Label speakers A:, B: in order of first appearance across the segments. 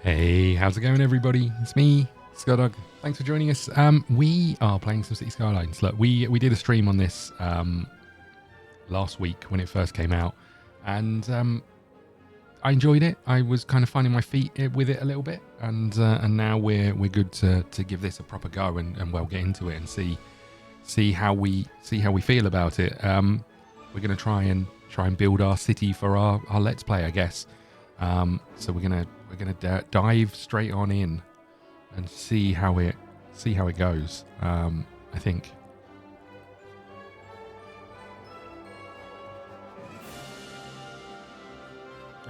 A: Hey, how's it going, everybody? It's me, ScottDog. Thanks for joining us. We are playing some City Skylines. Look, we did a stream on this last week when it first came out, and I enjoyed it. I was kind of finding my feet with it a little bit, and now we're good to give this a proper go and well get into it and see how we feel about it. We're gonna try and build our city for our Let's Play, I guess. So we're gonna dive straight on in and see how it goes. I think.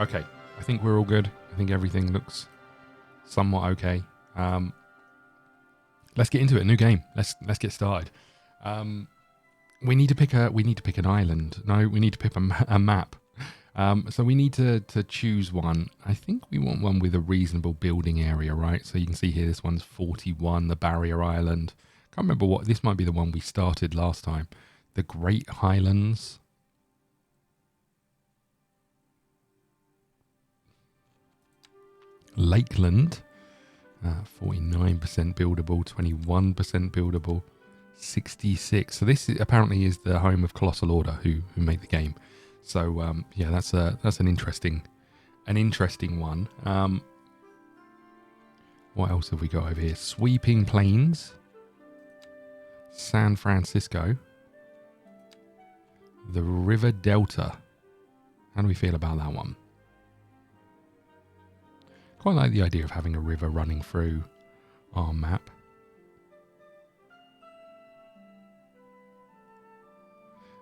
A: Okay, I think we're all good. I think everything looks somewhat okay. Let's get into it. New game. Let's get started. We need to pick an island. No, we need to pick a map. So we need to choose one. I think we want one with a reasonable building area, right? So you can see here, this one's 41, the Barrier Island. Can't remember what, this might be the one we started last time. The Great Highlands. Lakeland, 49% buildable, 21% buildable, 66. So this apparently is the home of Colossal Order, who made the game. So yeah, that's an interesting one. What else have we got over here? Sweeping Plains, San Francisco, the River Delta. How do we feel about that one? Quite like the idea of having a river running through our map.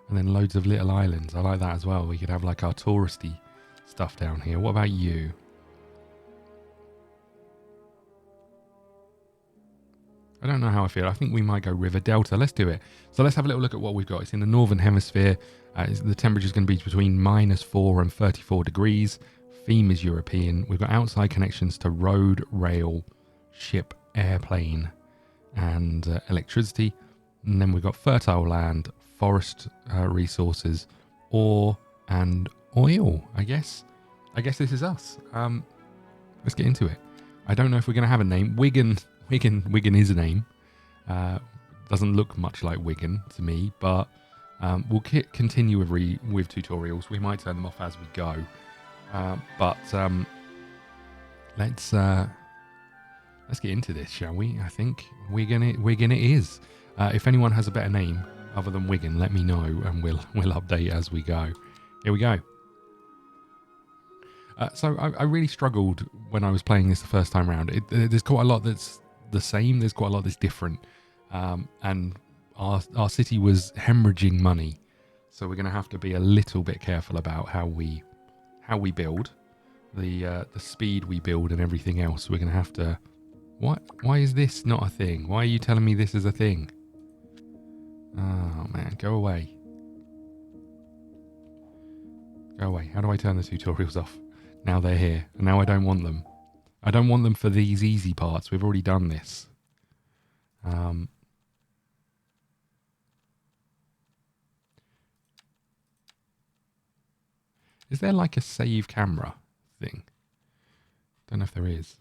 A: And then loads of little islands. I like that as well. We could have like our touristy stuff down here. What about you? I don't know how I feel. I think we might go River Delta. Let's do it. So let's have a little look at what we've got. It's in the Northern Hemisphere. The temperature is going to be between -4 and 34 degrees. Theme is European. We've got outside connections to road, rail, ship, airplane, and electricity. And then we've got fertile land, forest resources, ore, and oil. I guess this is us. Let's get into it. I don't know if we're going to have a name. Wigan is a name. Doesn't look much like Wigan to me, but we'll continue with tutorials. We might turn them off as we go. But let's get into this, shall we? I think Wigan it is. If anyone has a better name other than Wigan, let me know, and we'll update as we go. Here we go. So I really struggled when I was playing this the first time around. There's quite a lot that's the same. There's quite a lot that's different. And our city was hemorrhaging money, so we're going to have to be a little bit careful about how we build, the speed we build, and everything else. We're going to have to. What? Why is this not a thing? Why are you telling me this is a thing? Oh man, go away. Go away. How do I turn the tutorials off? Now they're here, and now I don't want them. I don't want them for these easy parts. We've already done this. Is there like a save camera thing? Don't know if there is.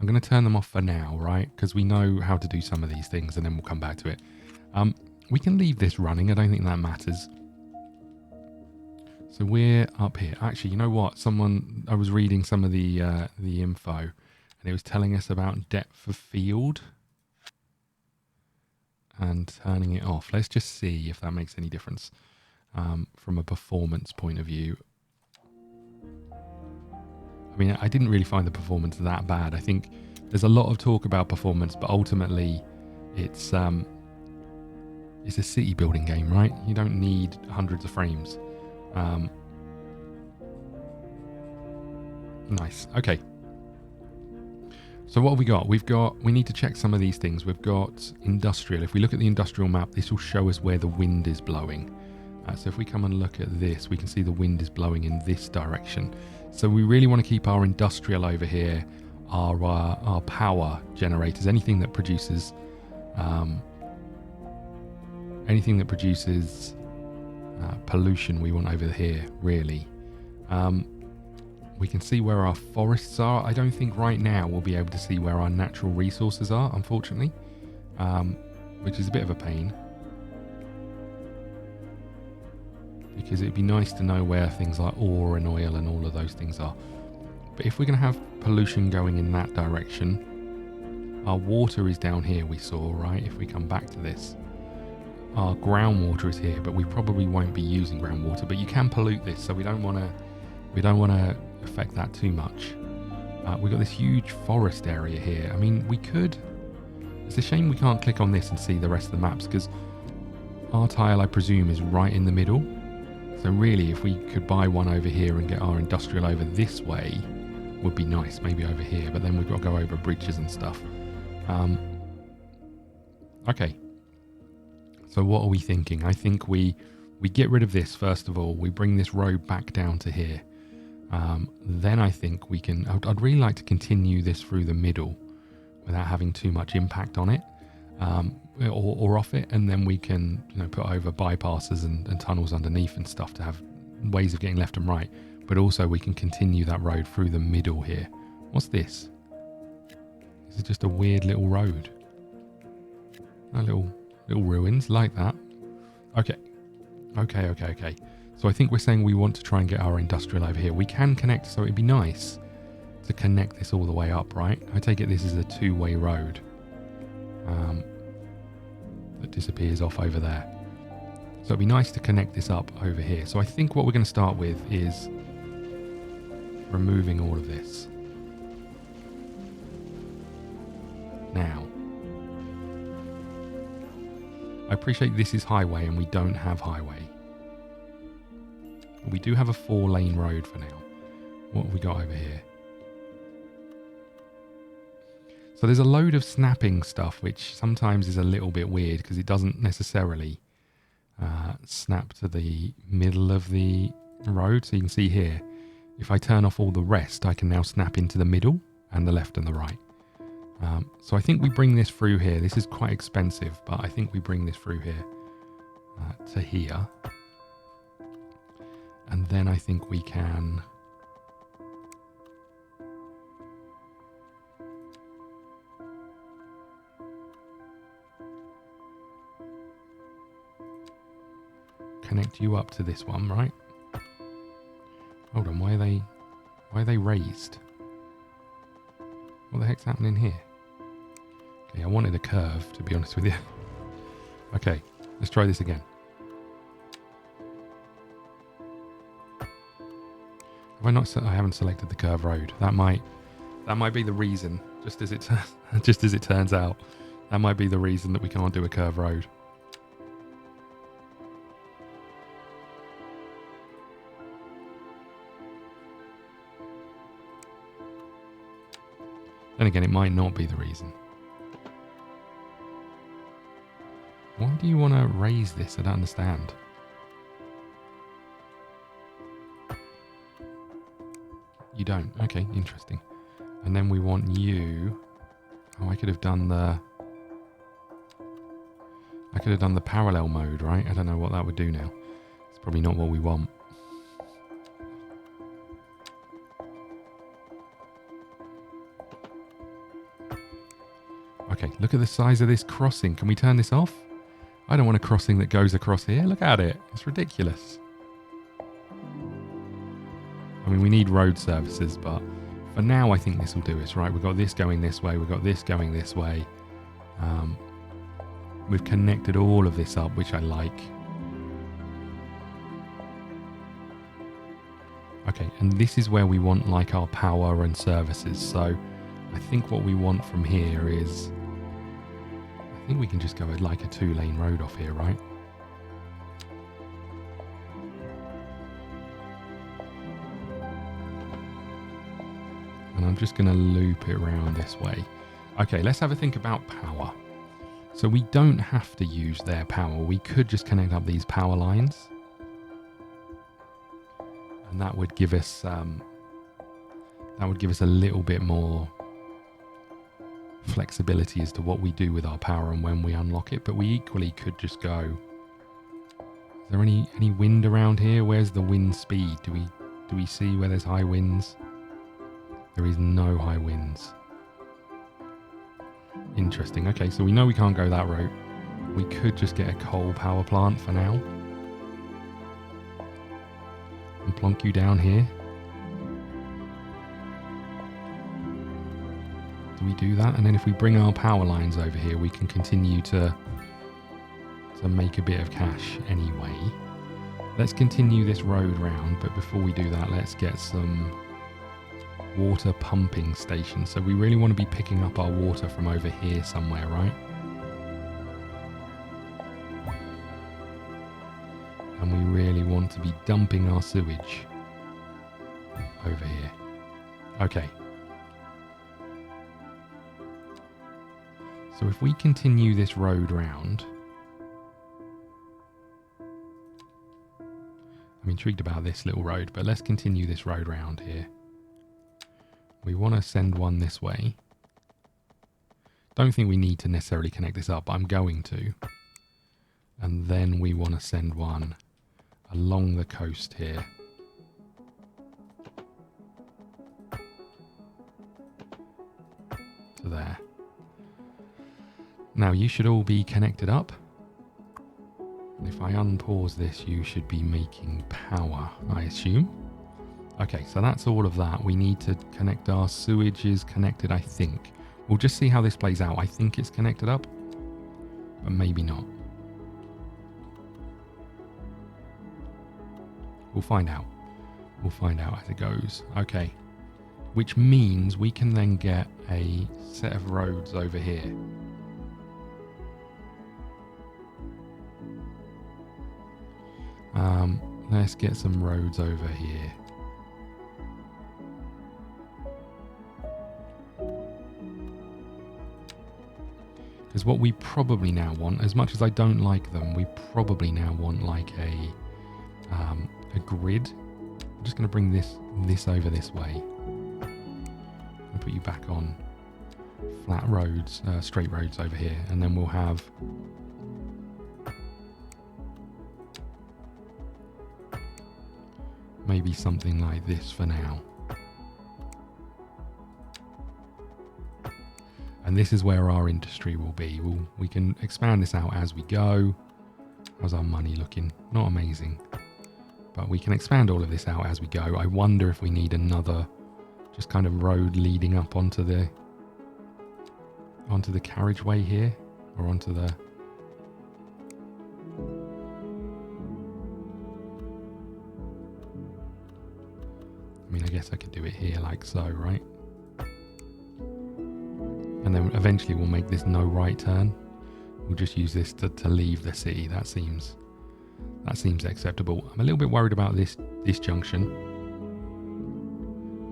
A: I'm going to turn them off for now, right? Because we know how to do some of these things, and then we'll come back to it. We can leave this running. I don't think that matters. So we're up here. Actually, you know what? I was reading some of the info, and it was telling us about depth of field and turning it off. Let's just see if that makes any difference from a performance point of view. I mean, I didn't really find the performance that bad. I think there's a lot of talk about performance, but ultimately it's a city building game, right? You don't need hundreds of frames. Nice. Okay. So what have we got? We need to check some of these things. We've got industrial. If we look at the industrial map, this will show us where the wind is blowing. So if we come and look at this, we can see the wind is blowing in this direction. So we really want to keep our industrial over here, our power generators, anything that produces pollution we want over here, really. We can see where our forests are. I don't think right now we'll be able to see where our natural resources are, unfortunately, which is a bit of a pain. Because it'd be nice to know where things like ore and oil and all of those things are. But if we're going to have pollution going in that direction, our water is down here, we saw, right? If we come back to this, our groundwater is here, but we probably won't be using groundwater. But you can pollute this, so we don't want to affect that too much. We've got this huge forest area here. I mean, we could. It's a shame we can't click on this and see the rest of the maps, because our tile, I presume, is right in the middle. So really, if we could buy one over here and get our industrial over this way, would be nice, maybe over here. But then we've got to go over bridges and stuff. Okay. So what are we thinking? I think we get rid of this first of all. We bring this road back down to here. Then I think we can. I'd really like to continue this through the middle without having too much impact on it. Or off it, and then we can put over bypasses and tunnels underneath and stuff to have ways of getting left and right, but also we can continue that road through the middle here. What's this? This is just a weird little road. Little ruins like that. Okay. So I think we're saying we want to try and get our industrial over here. We can connect, so it'd be nice to connect this all the way up, right? I take it this is a two-way road. That disappears off over there. So it'd be nice to connect this up over here. So I think what we're going to start with is removing all of this. Now, I appreciate this is highway and we don't have highway. But we do have a 4-lane road for now. What have we got over here? So there's a load of snapping stuff, which sometimes is a little bit weird because it doesn't necessarily snap to the middle of the road. So you can see here, if I turn off all the rest, I can now snap into the middle and the left and the right. So I think we bring this through here. This is quite expensive, but I think we bring this through here to here. And then I think we can... connect you up to this one, right? Hold on, why are they raised? What the heck's happening here? Okay, I wanted a curve, to be honest with you. Okay, let's try this again. Have I not? I haven't selected the curve road. That might be the reason. Just as it turns out, that might be the reason that we can't do a curve road. Then again, it might not be the reason. Why do you want to raise this? I don't understand. You don't. Okay, interesting. And then we want you... Oh, I could have done the parallel mode, right? I don't know what that would do now. It's probably not what we want. Okay, look at the size of this crossing. Can we turn this off? I don't want a crossing that goes across here. Look at it. It's ridiculous. I mean, we need road services, but for now, I think this will do us, right? We've got this going this way. We've got this going this way. We've connected all of this up, which I like. Okay, and this is where we want like our power and services. So I think what we want from here is... I think we can just go like a 2-lane road off here, right? And I'm just going to loop it around this way. Okay, let's have a think about power. So we don't have to use their power. We could just connect up these power lines. And that would give us a little bit more flexibility as to what we do with our power and when we unlock it. But we equally could just go Is there any wind around here? Where's the wind speed? Do we see where there's high winds? There is no high winds. Interesting. Okay, so we know we can't go that route. We could just get a coal power plant for now. And plonk you down here. Do we do that? And then if we bring our power lines over here, we can continue to make a bit of cash anyway. Let's continue this road round, but before we do that, let's get some water pumping stations. So we really want to be picking up our water from over here somewhere, right? And we really want to be dumping our sewage over here. Okay. So if we continue this road round, I'm intrigued about this little road, but let's continue this road round here. We want to send one this way. Don't think we need to necessarily connect this up, but I'm going to. And then we want to send one along the coast here. To there. Now you should all be connected up. And if I unpause this, you should be making power, I assume. Okay, so that's all of that. We need to connect our sewage is connected, I think. We'll just see how this plays out. I think it's connected up, but maybe not. We'll find out. We'll find out as it goes. Okay, which means we can then get a set of roads over here. Let's get some roads over here. Because what we probably now want, as much as I don't like them, we probably now want like a grid. I'm just going to bring this over this way. I'll put you back on flat roads, straight roads over here, and then we'll have maybe something like this for now. And this is where our industry will be. We can expand this out as we go. How's our money looking? Not amazing. But we can expand all of this out as we go. I wonder if we need another just kind of road leading up onto the carriageway here, or onto the... I mean, I guess I could do it here like so, right? And then eventually we'll make this no right turn. We'll just use this to leave the city. That seems acceptable. I'm a little bit worried about this junction.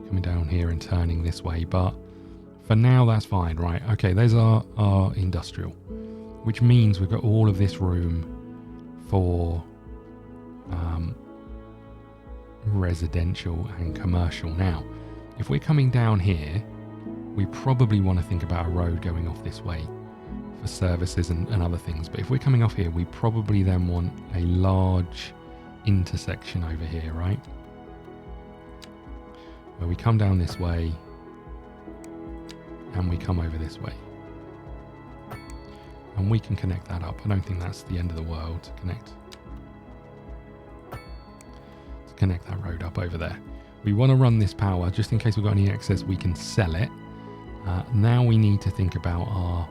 A: Coming down here and turning this way, but for now that's fine, right? Okay, there's our industrial, which means we've got all of this room for residential and commercial. Now, if we're coming down here, we probably want to think about a road going off this way for services and other things. But if we're coming off here, we probably then want a large intersection over here, right? Where we come down this way and we come over this way. And we can connect that up. I don't think that's the end of the world to connect that road up over there. We want to run this power just in case we've got any excess, we can sell it. Now we need to think about our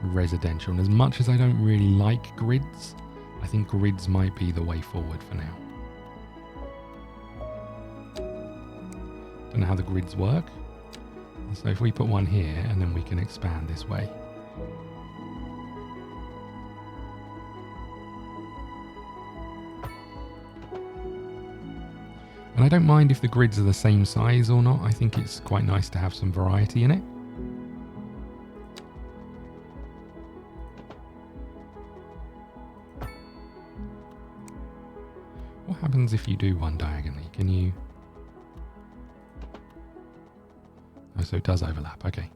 A: residential. And as much as I don't really like grids, I think grids might be the way forward for now. Don't know how the grids work. So if we put one here and then we can expand this way. And I don't mind if the grids are the same size or not. I think it's quite nice to have some variety in it. What happens if you do one diagonally? Can you... Oh, so it does overlap. Okay.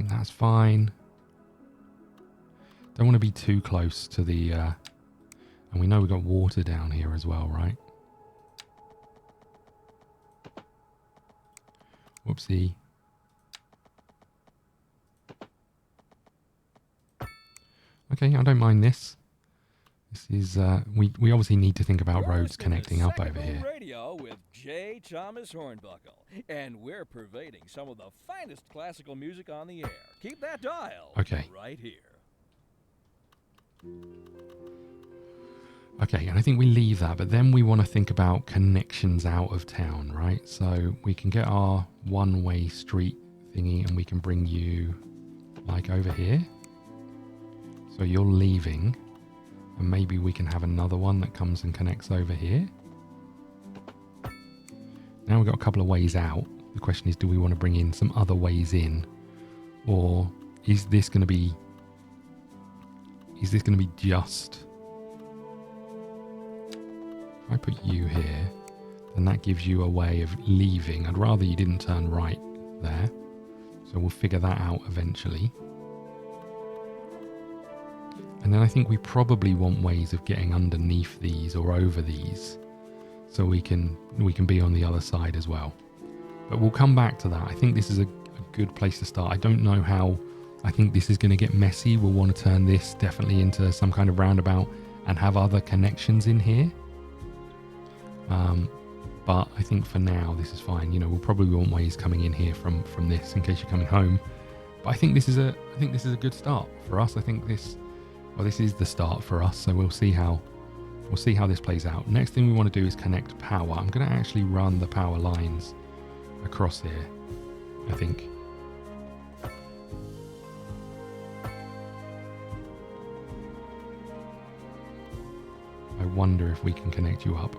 A: think that's fine. Don't want to be too close to the... and we know we've got water down here as well, right? Whoopsie. Okay, I don't mind this. This is, we obviously need to think about roads connecting up over here.
B: Radio with J. Thomas Hornbuckle, and we're pervading some of the finest classical music on the air. Keep that dial right here.
A: Okay, and I think we leave that, but then we want to think about connections out of town, right? So we can get our one-way street thingy and we can bring you like over here. So you're leaving, and maybe we can have another one that comes and connects over here. Now we've got a couple of ways out. The question is, do we want to bring in some other ways in? Or is this going to be... just... If I put you here, then that gives you a way of leaving. I'd rather you didn't turn right there. So we'll figure that out eventually. And then I think we probably want ways of getting underneath these or over these, so we can be on the other side as well. But we'll come back to that. I think this is a good place to start. I don't know how. I think this is going to get messy. We'll want to turn this definitely into some kind of roundabout and have other connections in here. But I think for now this is fine. You know, we'll probably want ways coming in here from this in case you're coming home. But I think this is a good start for us. I think this is the start for us. So we'll see how this plays out. Next thing we want to do is connect power. I'm going to actually run the power lines across here, I think. I wonder if we can connect you up.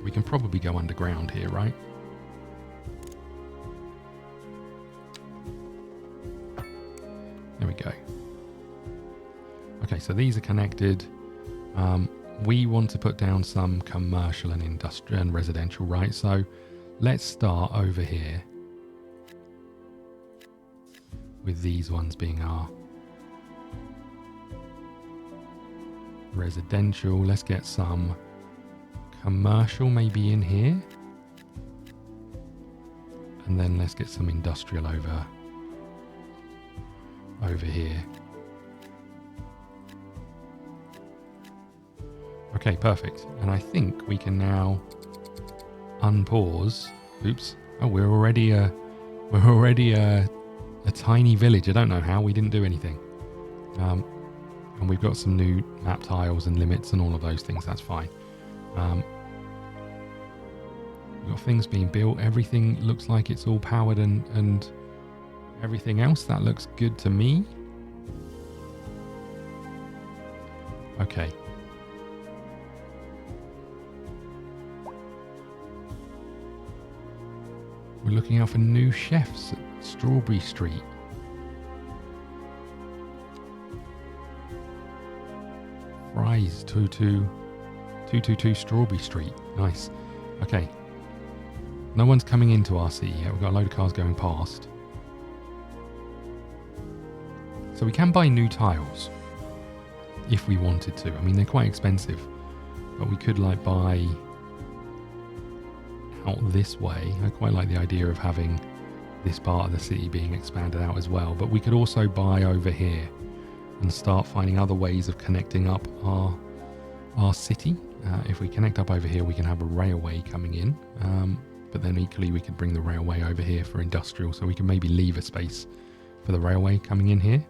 A: We can probably go underground here, right? There we go. Okay, so these are connected. We want to put down some commercial and industrial and residential, right? So let's start over here with these ones being our residential. Let's get some commercial maybe in here, and then let's get some industrial over here. Okay, perfect. And I think we can now unpause. Oops. Oh, we're already a tiny village. I don't know how. We didn't do anything. And we've got some new map tiles and limits and all of those things. That's fine. We've got things being built. Everything looks like it's all powered and everything else. That looks good to me. Okay. We're looking out for new chefs at Strawberry Street. Fries 222 Strawberry Street. Nice. Okay. No one's coming into our city yet. We've got a load of cars going past. So we can buy new tiles if we wanted to. I mean, they're quite expensive, but we could like buy out this way. I quite like the idea of having this part of the city being expanded out as well. But we could also buy over here and start finding other ways of connecting up our city. If we connect up over here, we can have a railway coming in. But then equally, we could bring the railway over here for industrial. So we can maybe leave a space for the railway coming in here.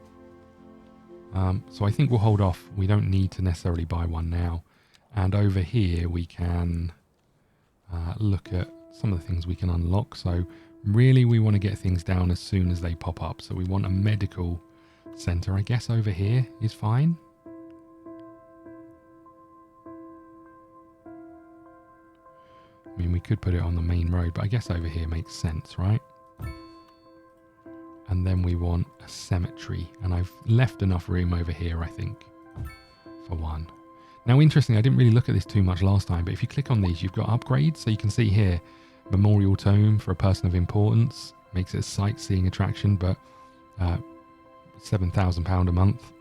A: So I think we'll hold off. We don't need to necessarily buy one now. And over here, we can look at some of the things we can unlock. So really, we want to get things down as soon as they pop up. So we want a medical center. I guess over here is fine. I mean, we could put it on the main road, but I guess over here makes sense, right? And then we want a cemetery, and I've left enough room over here, I think, for one. Now, interestingly, I didn't really look at this too much last time, but if you click on these, you've got upgrades. So you can see here, memorial tomb for a person of importance, makes it a sightseeing attraction, but £7,000 a month.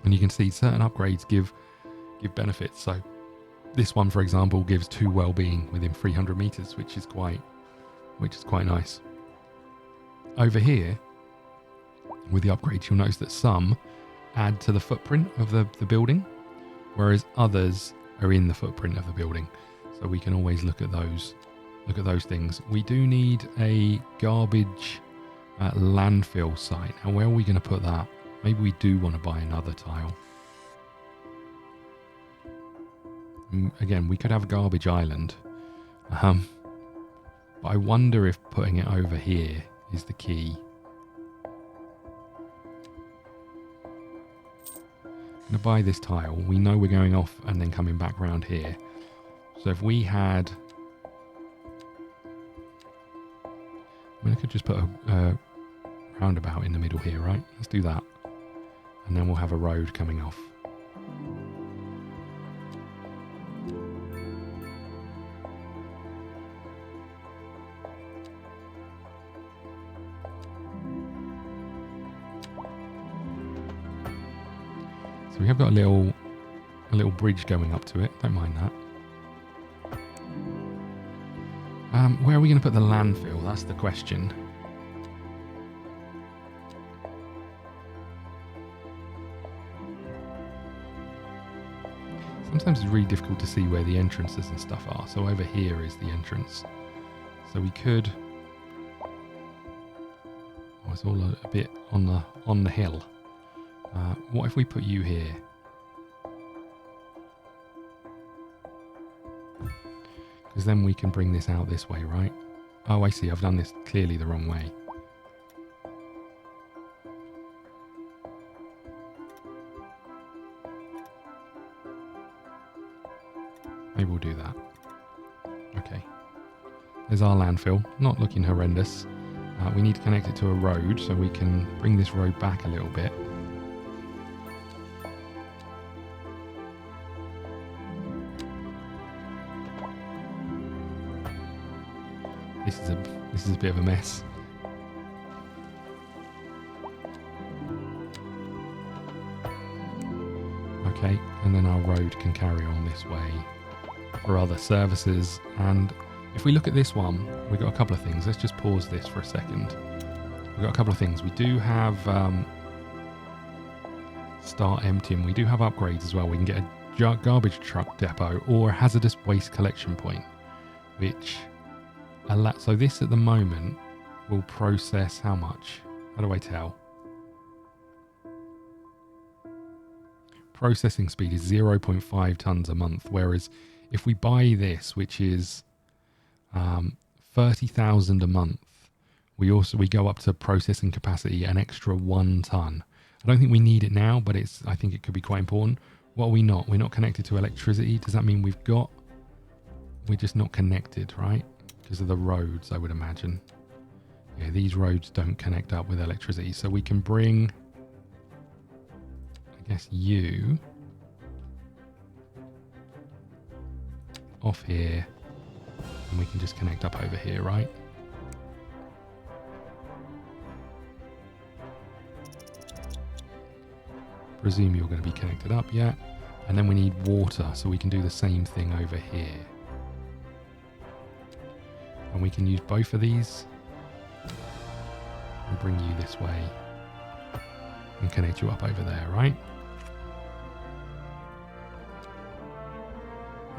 A: And you can see certain upgrades give benefits. So this one, for example, gives 2 well-being within 300 meters, which is quite nice. Over here, with the upgrades, you'll notice that some add to the footprint of the building, whereas others are in the footprint of the building. So we can always look at those things. We do need a garbage landfill site. Now, where are we going to put that? Maybe we do want to buy another tile. Again, we could have a garbage island. But I wonder if putting it over here is the key. I'm going to buy this tile. We know we're going off and then coming back round here. So if we had... I mean, I could just put a roundabout in the middle here, right? Let's do that. And then we'll have a road coming off. So we have got a little bridge going up to it. Don't mind that. Where are we going to put the landfill? That's the question. Sometimes it's really difficult to see where the entrances and stuff are. So over here is the entrance. So we could... Oh, it's all a bit on the hill. What if we put you here? Because then we can bring this out this way, right? Oh, I see. I've done this clearly the wrong way. Maybe we'll do that. Okay. There's our landfill. Not looking horrendous. We need to connect it to a road, so we can bring this road back a little bit. This is a bit of a mess. Okay, and then our road can carry on this way for other services. And if we look at this one, we've got a couple of things. Let's just pause this for a second. We've got a couple of things. We do have start emptying. We do have upgrades as well. We can get a garbage truck depot or a hazardous waste collection point, which... So this at the moment will process how much? How do I tell? Processing speed is 0.5 tons a month, whereas if we buy this, which is 30,000 a month, we go up to processing capacity an extra 1 ton. I don't think we need it now, but I think it could be quite important. What are we not? We're not connected to electricity. Does that mean we're just not connected, right? Because of the roads, I would imagine. Yeah, these roads don't connect up with electricity. So we can bring, I guess, you off here. And we can just connect up over here, right? Presume you're going to be connected up, yeah. And then we need water, so we can do the same thing over here. And we can use both of these and bring you this way and connect you up over there, right?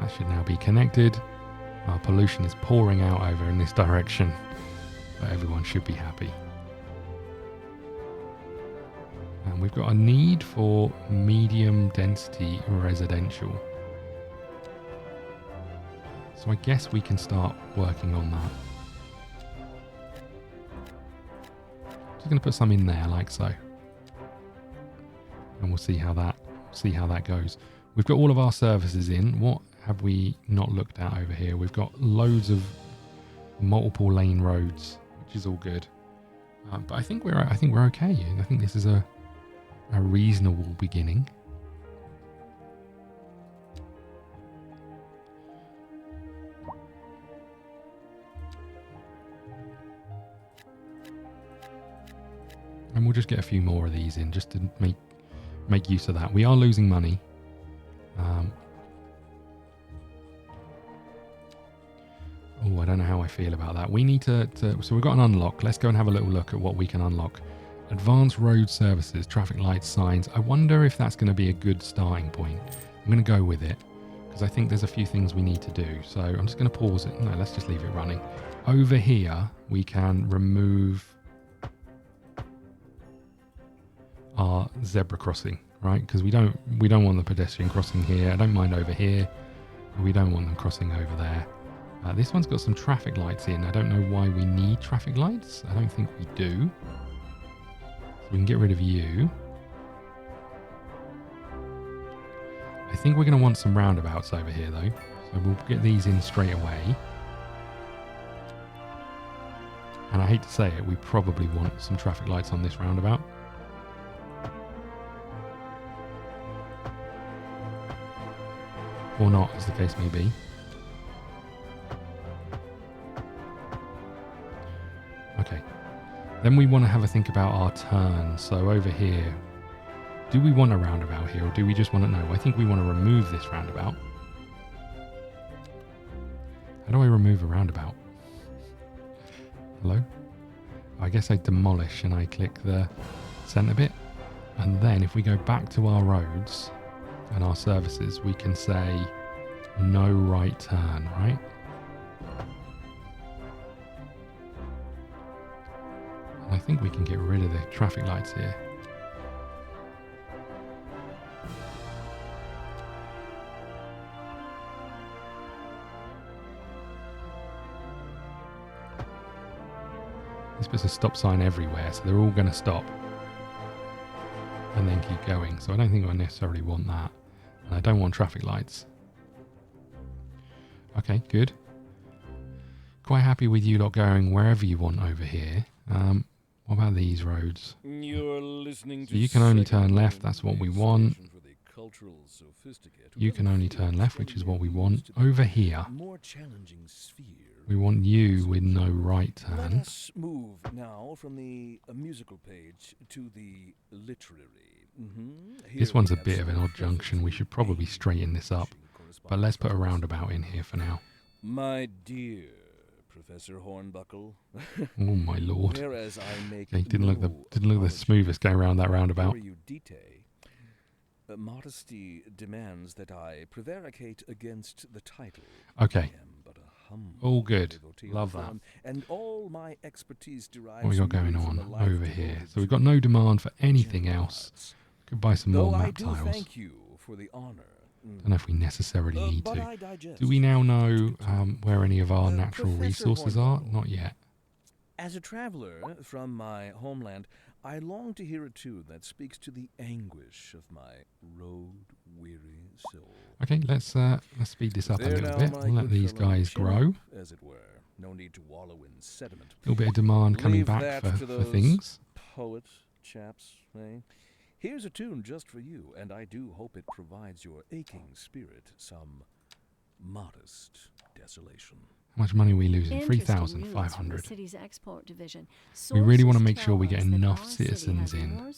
A: That should now be connected. Our pollution is pouring out over in this direction, but everyone should be happy. And we've got a need for medium density residential. So I guess we can start working on that. Just going to put some in there like so. And we'll see how that goes. We've got all of our services in. have we not looked at over here? We've got loads of multiple lane roads, which is all good. But I think we're okay. I think this is a reasonable beginning. And we'll just get a few more of these in just to make use of that. We are losing money. Oh, I don't know how I feel about that. We need to... So we've got an unlock. Let's go and have a little look at what we can unlock. Advanced road services, traffic lights, signs. I wonder if that's going to be a good starting point. I'm going to go with it because I think there's a few things we need to do. So I'm just going to pause it. No, let's just leave it running. Over here, we can remove our zebra crossing, right? Because we don't want the pedestrian crossing here. I don't mind over here, but we don't want them crossing over there. This one's got some traffic lights in. I don't know why we need traffic lights. I don't think we do. So we can get rid of you. I think we're going to want some roundabouts over here though. So we'll get these in straight away. And I hate to say it, we probably want some traffic lights on this roundabout. Or not, as the case may be. Okay. Then we want to have a think about our turn. So over here, do we want a roundabout here or do we just want to know? I think we want to remove this roundabout. How do I remove a roundabout? Hello? I guess I demolish and I click the center bit. And then if we go back to our roads and our services, we can say no right turn, right? And I think we can get rid of the traffic lights here. This puts a stop sign everywhere, so they're all going to stop and then keep going. So I don't think I necessarily want that. And I don't want traffic lights. Okay, good. Quite happy with you lot going wherever you want over here. What about these roads?
B: You're listening to
A: so you can only turn left, that's what we want. You can only turn left, which is what we want. Over here, we want you with no right turn.
B: Let us move now from the musical page to the literary.
A: This one's a bit of an odd junction. We should probably straighten this up. But let's put a roundabout in here for now.
B: My dear Professor Hornbuckle.
A: Oh my lord.
B: Whereas I make
A: didn't look the smoothest going around that roundabout.
B: Modesty demands that I prevaricate against the title.
A: Okay. All good. Love that.
B: And all my expertise derives
A: what we got going on over here? So we've got no demand for anything else. Could buy some more map tiles.
B: Thank you for the honor.
A: Don't know if we necessarily need to. Do we now know where any of our natural resources are? Not yet.
B: As a traveler from my homeland, I long to hear a tune that speaks to the anguish of my road-weary soul.
A: Okay, let's speed this up a little bit. We'll let these guys grow.
B: As it were. No need to wallow in sediment.
A: A little bit of demand coming back for things.
B: Poet chaps, eh? Here's a tune just for you, and I do hope it provides your aching spirit some modest desolation.
A: How much money are we losing? 3,500. We really want to make sure we get enough citizens in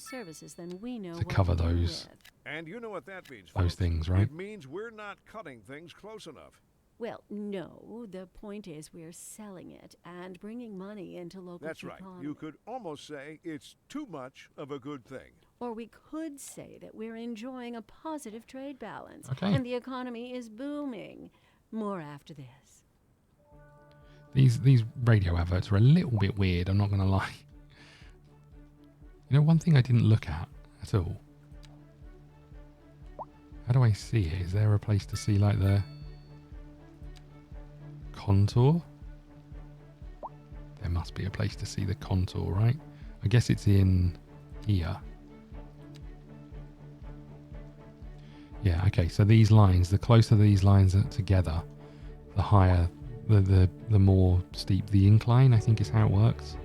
A: to cover those.
C: And you know what that means,
A: those things, right?
C: It means we're not cutting things close enough.
D: Well, no. The point is we're selling it and bringing money into local
C: That's right. You could almost say it's too much of a good thing.
D: Or we could say that we're enjoying a positive trade balance.
A: Okay.
D: And the economy is booming. More after this.
A: These radio adverts are a little bit weird, I'm not going to lie. You know, one thing I didn't look at all. How do I see it? Is there a place to see, like, the contour? There must be a place to see the contour, right? I guess it's in here. Yeah, okay, so these lines, the closer these lines are together, the higher, the more steep the incline, I think is how it works.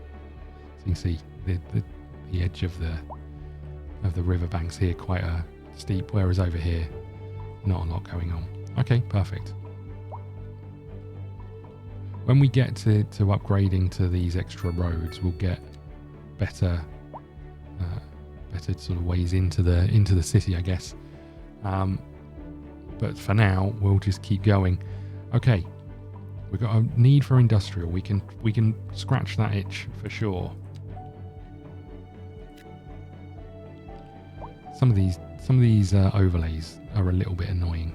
A: So you can see the edge of the riverbanks here quite steep, whereas over here, not a lot going on. Okay, perfect. When we get to upgrading to these extra roads, we'll get better sort of ways into the city, I guess. But for now, we'll just keep going. Okay, we've got a need for industrial. We can scratch that itch for sure. Some of these overlays are a little bit annoying.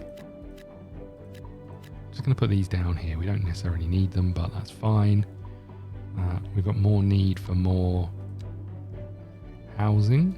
A: Just going to put these down here. We don't necessarily need them, but that's fine. We've got more need for more housing.